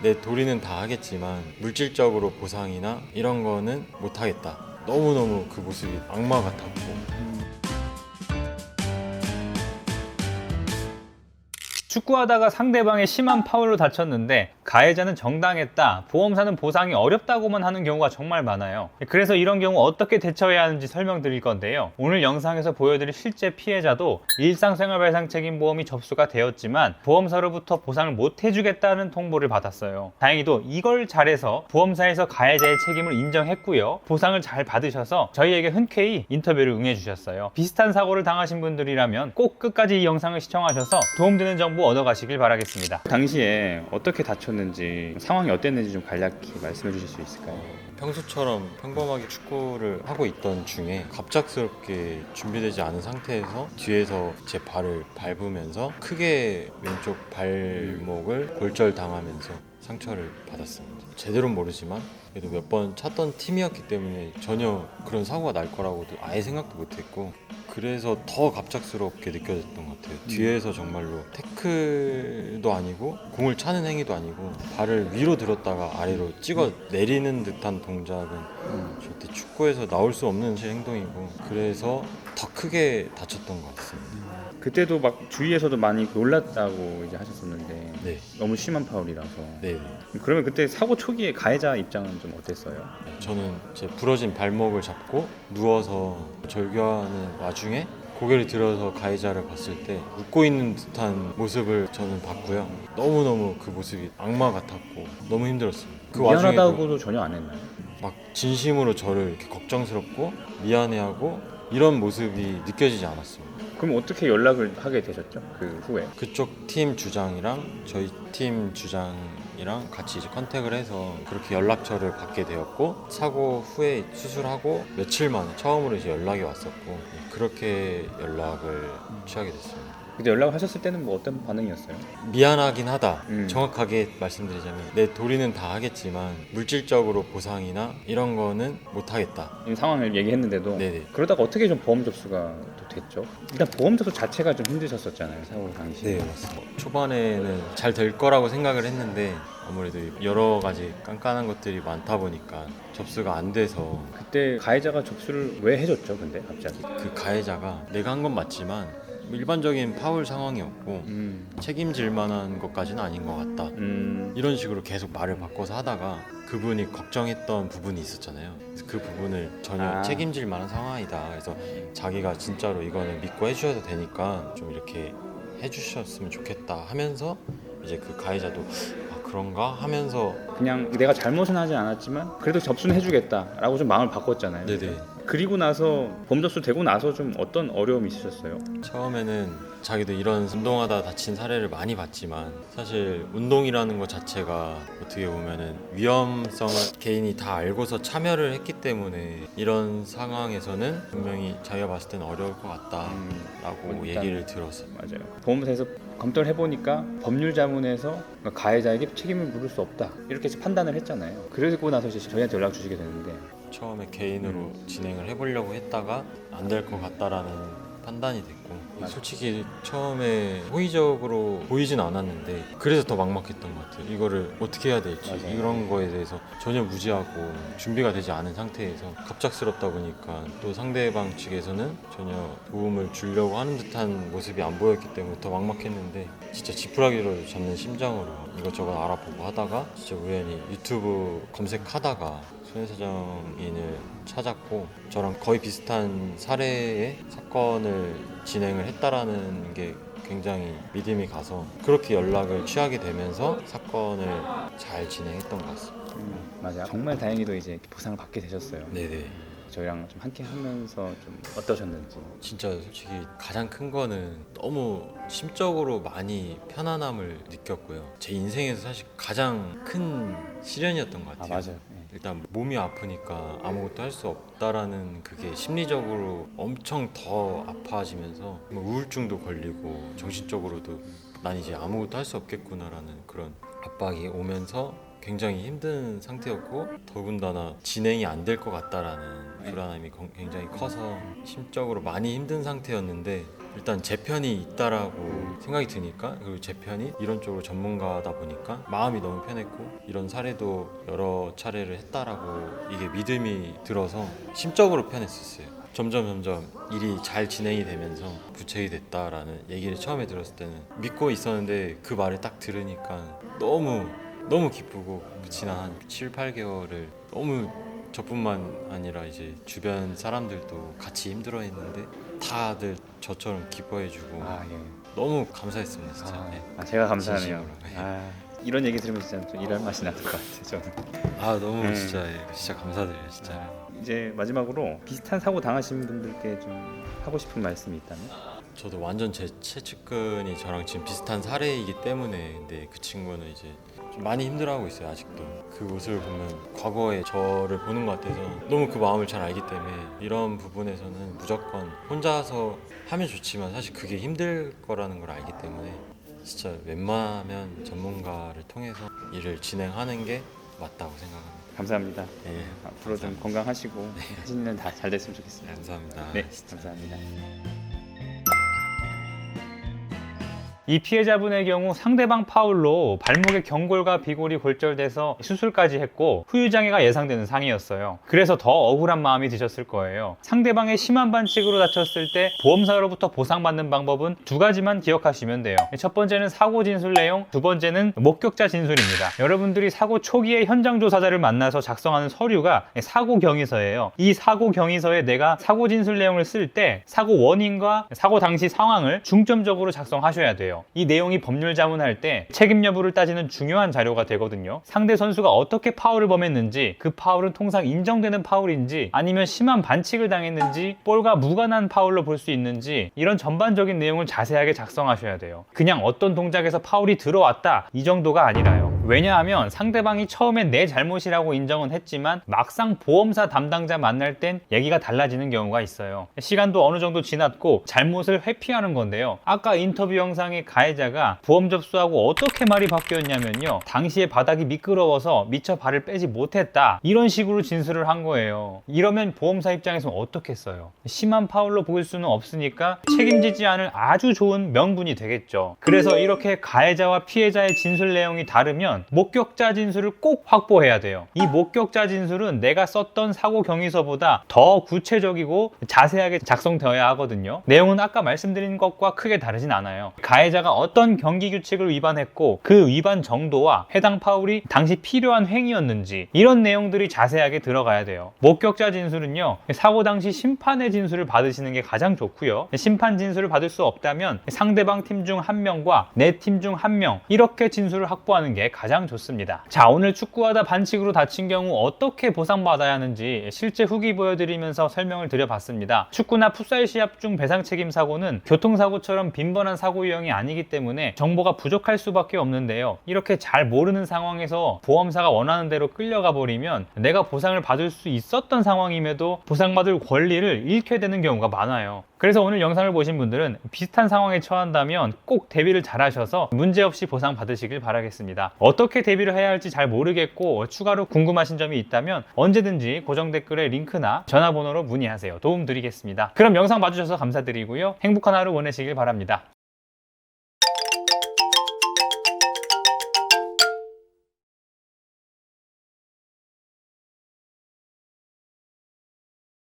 내 도리는 다 하겠지만 물질적으로 보상이나 이런 거는 못 하겠다. 너무너무 그 모습이 악마 같았고. 축구하다가 상대방의 심한 파울로 다쳤는데 가해자는 정당했다, 보험사는 보상이 어렵다고만 하는 경우가 정말 많아요. 그래서 이런 경우 어떻게 대처해야 하는지 설명드릴 건데요. 오늘 영상에서 보여드릴 실제 피해자도 일상생활배상책임보험이 접수가 되었지만 보험사로부터 보상을 못 해주겠다는 통보를 받았어요. 다행히도 이걸 잘해서 보험사에서 가해자의 책임을 인정했고요. 보상을 잘 받으셔서 저희에게 흔쾌히 인터뷰를 응해주셨어요. 비슷한 사고를 당하신 분들이라면 꼭 끝까지 이 영상을 시청하셔서 도움되는 정보 얻어가시길 바라겠습니다. 당시에 어떻게 다쳤는지, 상황이 어땠는지 좀 간략히 말씀해 주실 수 있을까요? 평소처럼 평범하게 축구를 하고 있던 중에 갑작스럽게 준비되지 않은 상태에서 뒤에서 제 발을 밟으면서 크게 왼쪽 발목을 골절당하면서 상처를 받았습니다. 제대로는 모르지만 그래도 몇 번 찼던 팀이었기 때문에 전혀 그런 사고가 날 거라고도 아예 생각도 못했고, 그래서 더 갑작스럽게 느껴졌던 것 같아요. 뒤에서 정말로 태클도 아니고 공을 차는 행위도 아니고 발을 위로 들었다가 아래로 찍어 내리는 듯한 동작은 절대 축구에서 나올 수 없는 제 행동이고, 그래서 더 크게 다쳤던 것 같습니다. 그때도 막 주위에서도 많이 놀랐다고 이제 하셨었는데 네. 너무 심한 파울이라서. 네. 그러면 그때 사고 초기에 가해자 입장은 좀 어땠어요? 저는 제 부러진 발목을 잡고 누워서 절규하는 와중에 고개를 들어서 가해자를 봤을 때 웃고 있는 듯한 모습을 저는 봤고요. 너무너무 그 모습이 악마 같았고 너무 힘들었습니다. 그 와중에도 미안하다고도 전혀 안 했나요? 막 진심으로 저를 이렇게 걱정스럽고 미안해하고 이런 모습이 느껴지지 않았습니다. 그럼 어떻게 연락을 하게 되셨죠? 그 후에. 그쪽 팀 주장이랑 저희 팀 주장이랑 같이 이제 컨택을 해서 그렇게 연락처를 받게 되었고, 사고 후에 수술하고 며칠 만에 처음으로 이제 연락이 왔었고, 그렇게 연락을 취하게 됐습니다. 근데 연락을 하셨을 때는 뭐 어떤 반응이었어요? 미안하긴 하다. 음. 정확하게 말씀드리자면 내 도리는 다 하겠지만 물질적으로 보상이나 이런 거는 못 하겠다. 이 상황을 얘기했는데도 네네. 그러다가 어떻게 좀 보험 접수가 또 됐죠? 일단 보험 접수 자체가 좀 힘드셨었잖아요, 사고 당시에. 네, 맞습니다. 초반에는 잘 될 거라고 생각을 했는데 아무래도 여러 가지 깐깐한 것들이 많다 보니까 접수가 안 돼서, 그때 가해자가 접수를 왜 해줬죠, 근데 갑자기? 그 가해자가 내가 한 건 맞지만 일반적인 파울 상황이었고 책임질 만한 것까지는 아닌 것 같다, 이런 식으로 계속 말을 바꿔서 하다가 그분이 걱정했던 부분이 있었잖아요. 그래서 그 부분을 전혀 책임질 만한 상황이다. 그래서 자기가 진짜로 이거는 믿고 해주셔도 되니까 좀 이렇게 해주셨으면 좋겠다 하면서 이제 그 가해자도 아 그런가 하면서 그냥 내가 잘못은 하지 않았지만 그래도 접수는 해주겠다라고 좀 마음을 바꿨잖아요. 네네. 그리고 나서 보험 접수 되고 나서 좀 어떤 어려움이 있으셨어요? 처음에는 자기도 이런 운동하다 다친 사례를 많이 봤지만 사실 운동이라는 것 자체가 어떻게 보면은 위험성을 개인이 다 알고서 참여를 했기 때문에 이런 상황에서는 분명히 자기가 봤을 때는 어려울 것 같다라고 일단 얘기를 들었어요. 맞아요. 보험사에서 검토를 해보니까 법률 자문에서 가해자에게 책임을 물을 수 없다 이렇게 판단을 했잖아요. 그러고 나서 이제 저희한테 연락 주시게 되는데 처음에 개인으로 진행을 해보려고 했다가 안 될 것 같다라는 판단이 됐고, 맞아. 솔직히 처음에 호의적으로 보이진 않았는데 그래서 더 막막했던 것 같아요. 이거를 어떻게 해야 될지. 맞아요. 이런 거에 대해서 전혀 무지하고 준비가 되지 않은 상태에서 갑작스럽다 보니까 또 상대방 측에서는 전혀 도움을 주려고 하는 듯한 모습이 안 보였기 때문에 더 막막했는데, 진짜 지푸라기로 잡는 심정으로 이것저것 알아보고 하다가 진짜 우연히 유튜브 검색하다가 손해사정인을 찾았고, 저랑 거의 비슷한 사례의 사건을 진행을 했다라는 게 굉장히 믿음이 가서 그렇게 연락을 취하게 되면서 사건을 잘 진행했던 것 같습니다. 맞아요. 정말 다행히도 이제 보상을 받게 되셨어요. 네네. 저희랑 좀 함께 하면서 좀 어떠셨는지. 진짜 솔직히 가장 큰 거는 너무 심적으로 많이 편안함을 느꼈고요. 제 인생에서 사실 가장 큰 시련이었던 것 같아요. 맞아요. 네. 일단 몸이 아프니까 아무것도 할 수 없다라는 그게 심리적으로 엄청 더 아파지면서 뭐 우울증도 걸리고 정신적으로도 난 이제 아무것도 할 수 없겠구나라는 그런 압박이 오면서 굉장히 힘든 상태였고 더군다나 진행이 안 될 것 같다라는 불안함이 굉장히 커서 심적으로 많이 힘든 상태였는데 일단 제 편이 있다라고 생각이 드니까 그리고 제 편이 이런 쪽으로 전문가다 보니까 마음이 너무 편했고 이런 사례도 여러 차례를 했다라고 이게 믿음이 들어서 심적으로 편했었어요. 점점 일이 잘 진행이 되면서 부책이 됐다라는 얘기를 처음에 들었을 때는 믿고 있었는데 그 말을 딱 들으니까 너무 기쁘고 지난 한 7, 8개월을 너무 저뿐만 아니라 이제 주변 사람들도 같이 힘들어했는데 다들 저처럼 기뻐해주고 예. 너무 감사했습니다 진짜. 네. 제가 감사하네요. 진심으로. 네. 이런 얘기 들으면 진짜 좀 일할 맛이 나는 것 같아요. 저는. 너무 진짜 감사드려요 진짜. 이제 마지막으로 비슷한 사고 당하신 분들께 좀 하고 싶은 말씀이 있다면? 저도 완전 제 최측근이 저랑 지금 비슷한 사례이기 때문에 근데 그 친구는 이제 좀 많이 힘들어하고 있어요 아직도. 그 모습을 보면 과거의 저를 보는 것 같아서 너무 그 마음을 잘 알기 때문에 이런 부분에서는 무조건 혼자서 하면 좋지만 사실 그게 힘들 거라는 걸 알기 때문에 진짜 웬만하면 전문가를 통해서 일을 진행하는 게 맞다고 생각합니다. 감사합니다. 네, 앞으로 좀 건강하시고 하시는 일 다 잘 됐으면 좋겠습니다. 감사합니다. 네, 감사합니다. 이 피해자분의 경우 상대방 파울로 발목의 경골과 비골이 골절돼서 수술까지 했고 후유장애가 예상되는 상이었어요. 그래서 더 억울한 마음이 드셨을 거예요. 상대방의 심한 반칙으로 다쳤을 때 보험사로부터 보상받는 방법은 두 가지만 기억하시면 돼요. 첫 번째는 사고 진술 내용, 두 번째는 목격자 진술입니다. 여러분들이 사고 초기에 현장 조사자를 만나서 작성하는 서류가 사고 경위서예요. 이 사고 경위서에 내가 사고 진술 내용을 쓸 때 사고 원인과 사고 당시 상황을 중점적으로 작성하셔야 돼요. 이 내용이 법률 자문할 때 책임 여부를 따지는 중요한 자료가 되거든요. 상대 선수가 어떻게 파울을 범했는지, 그 파울은 통상 인정되는 파울인지 아니면 심한 반칙을 당했는지 볼과 무관한 파울로 볼 수 있는지 이런 전반적인 내용을 자세하게 작성하셔야 돼요. 그냥 어떤 동작에서 파울이 들어왔다 이 정도가 아니라요. 왜냐하면 상대방이 처음엔 내 잘못이라고 인정은 했지만 막상 보험사 담당자 만날 땐 얘기가 달라지는 경우가 있어요. 시간도 어느 정도 지났고 잘못을 회피하는 건데요. 아까 인터뷰 영상의 가해자가 보험 접수하고 어떻게 말이 바뀌었냐면요. 당시에 바닥이 미끄러워서 미처 발을 빼지 못했다. 이런 식으로 진술을 한 거예요. 이러면 보험사 입장에서는 어떻겠어요? 심한 파울로 보일 수는 없으니까 책임지지 않을 아주 좋은 명분이 되겠죠. 그래서 이렇게 가해자와 피해자의 진술 내용이 다르면 목격자 진술을 꼭 확보해야 돼요. 이 목격자 진술은 내가 썼던 사고 경위서보다 더 구체적이고 자세하게 작성되어야 하거든요. 내용은 아까 말씀드린 것과 크게 다르진 않아요. 가해자가 어떤 경기 규칙을 위반했고 그 위반 정도와 해당 파울이 당시 필요한 행위였는지 이런 내용들이 자세하게 들어가야 돼요. 목격자 진술은요, 사고 당시 심판의 진술을 받으시는 게 가장 좋고요. 심판 진술을 받을 수 없다면 상대방 팀 중 한 명과 내 팀 중 한 명 이렇게 진술을 확보하는 게 가장 좋습니다. 자, 오늘 축구하다 반칙으로 다친 경우 어떻게 보상받아야 하는지 실제 후기 보여드리면서 설명을 드려봤습니다. 축구나 풋살 시합 중 배상 책임 사고는 교통사고처럼 빈번한 사고 유형이 아니기 때문에 정보가 부족할 수밖에 없는데요. 이렇게 잘 모르는 상황에서 보험사가 원하는 대로 끌려가 버리면 내가 보상을 받을 수 있었던 상황임에도 보상받을 권리를 잃게 되는 경우가 많아요. 그래서 오늘 영상을 보신 분들은 비슷한 상황에 처한다면 꼭 대비를 잘 하셔서 문제없이 보상 받으시길 바라겠습니다. 어떻게 대비를 해야 할지 잘 모르겠고 추가로 궁금하신 점이 있다면 언제든지 고정 댓글에 링크나 전화번호로 문의하세요. 도움 드리겠습니다. 그럼 영상 봐주셔서 감사드리고요. 행복한 하루 보내시길 바랍니다.